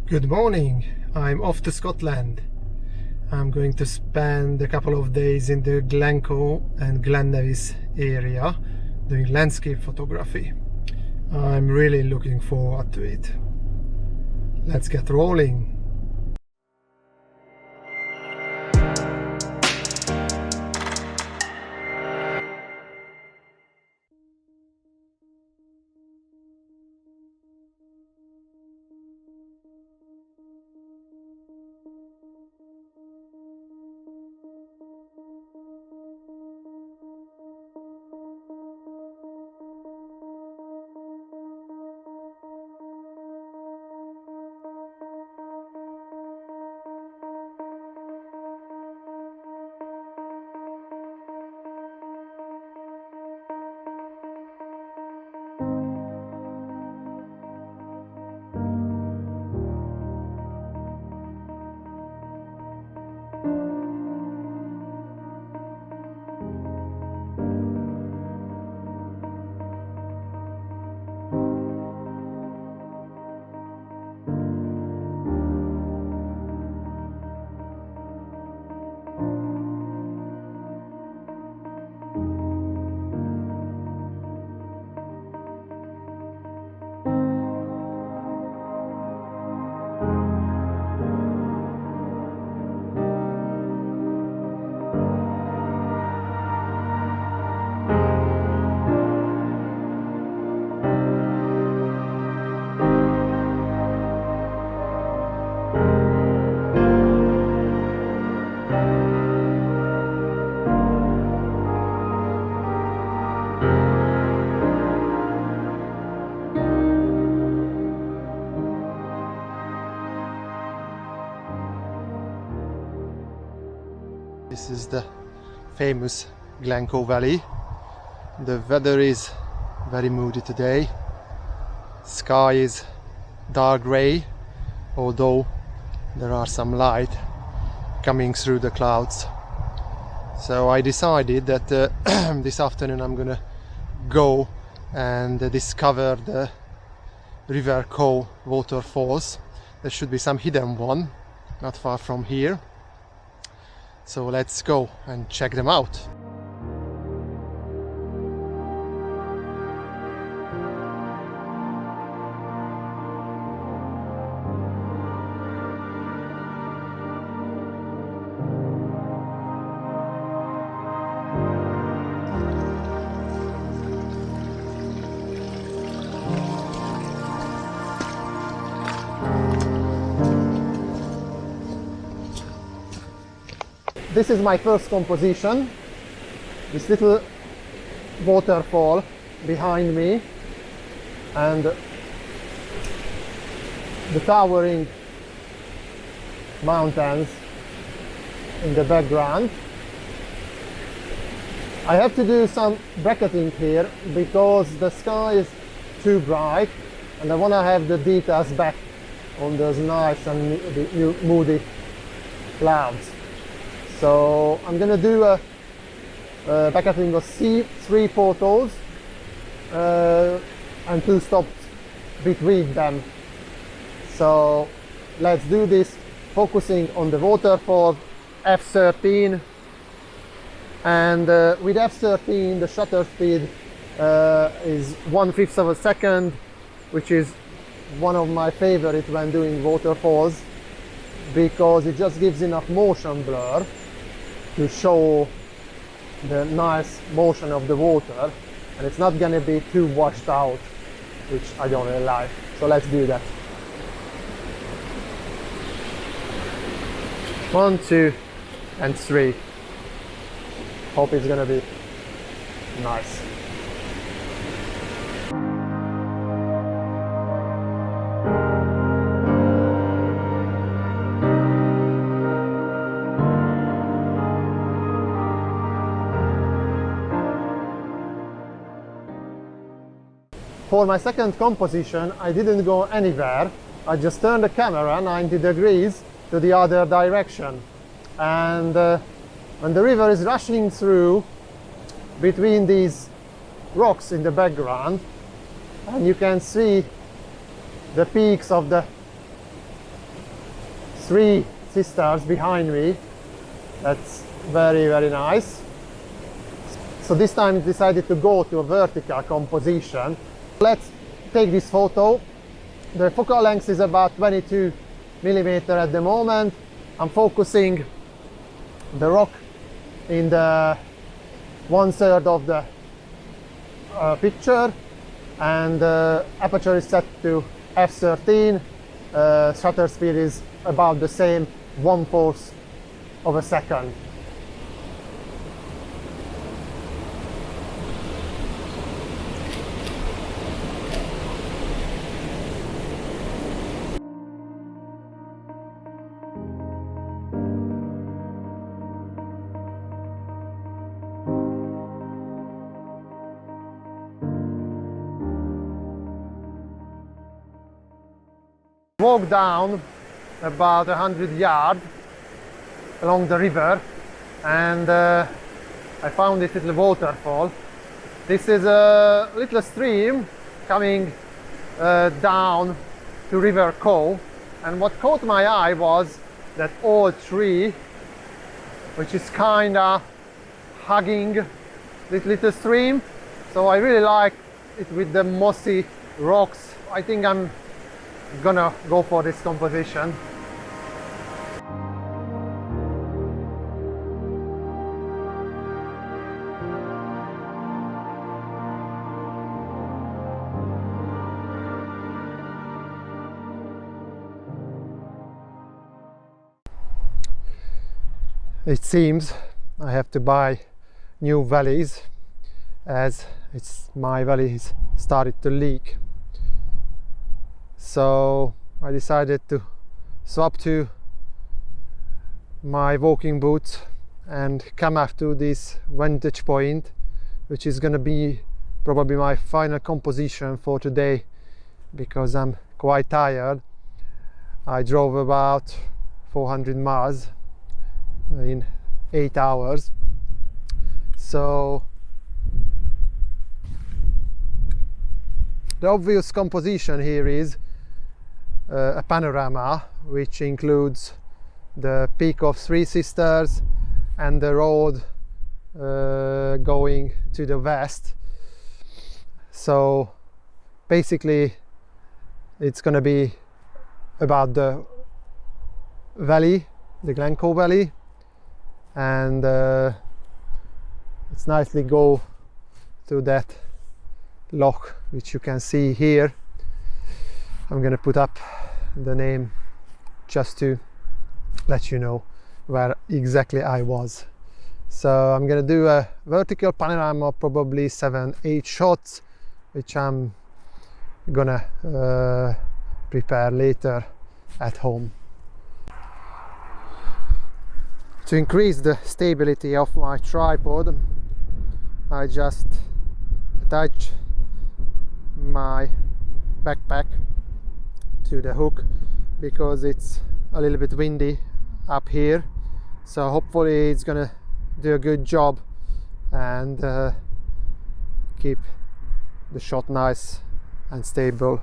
Good morning. I'm off to Scotland. I'm going to spend a couple of days in the Glencoe and Glen Nevis area doing landscape photography. I'm really looking forward to it. Let's get rolling. This is the famous Glencoe Valley. The weather is very moody today. Sky is dark grey, although there are some light coming through the clouds. So I decided that this afternoon I'm gonna go and discover the River Coe waterfalls. There should be some hidden one not far from here. So let's go and check them out. This is my first composition, this little waterfall behind me and the towering mountains in the background. I have to do some bracketing here because the sky is too bright and I want to have the details back on those nice and moody clouds. So I'm going to do a bracketing of three photos and 2 stops between them. So let's do this, focusing on the waterfall f13, and with f13 the shutter speed is 1/5 of a second, which is one of my favorite when doing waterfalls because it just gives enough motion blur to show the nice motion of the water, and it's not gonna be too washed out, which I don't really like. So let's do that. 1, 2, and 3. Hope it's gonna be nice. For my second composition, I didn't go anywhere. I just turned the camera 90 degrees to the other direction. And when the river is rushing through between these rocks in the background, and you can see the peaks of the three sisters behind me. That's very, very nice. So this time I decided to go to a vertical composition. Let's take this photo. The focal length is about 22 millimeter at the moment. I'm focusing the rock in the 1/3 of the picture, and aperture is set to f13. Shutter speed is about the same, 1/4 of a second. Walk down about 100 yards along the river, and I found this little waterfall. This is a little stream coming down to River Cove, and what caught my eye was that old tree which is kinda hugging this little stream. So I really like it with the mossy rocks. I think I'm gonna go for this composition. It seems I have to buy new valleys, as my valley has started to leak. So I decided to swap to my walking boots and come up to this vantage point, which is gonna be probably my final composition for today, because I'm quite tired. I drove about 400 miles in 8 hours. So the obvious composition here is a panorama, which includes the peak of Three Sisters and the road going to the west. So basically it's going to be about the valley, the Glencoe Valley, and it's nicely go to that loch which you can see here. I'm gonna put up the name just to let you know where exactly I was. So I'm gonna do a vertical panorama, probably 7-8 shots, which I'm gonna prepare later at home. To increase the stability of my tripod, I just attach my backpack to the hook, because it's a little bit windy up here, so hopefully it's gonna do a good job and keep the shot nice and stable.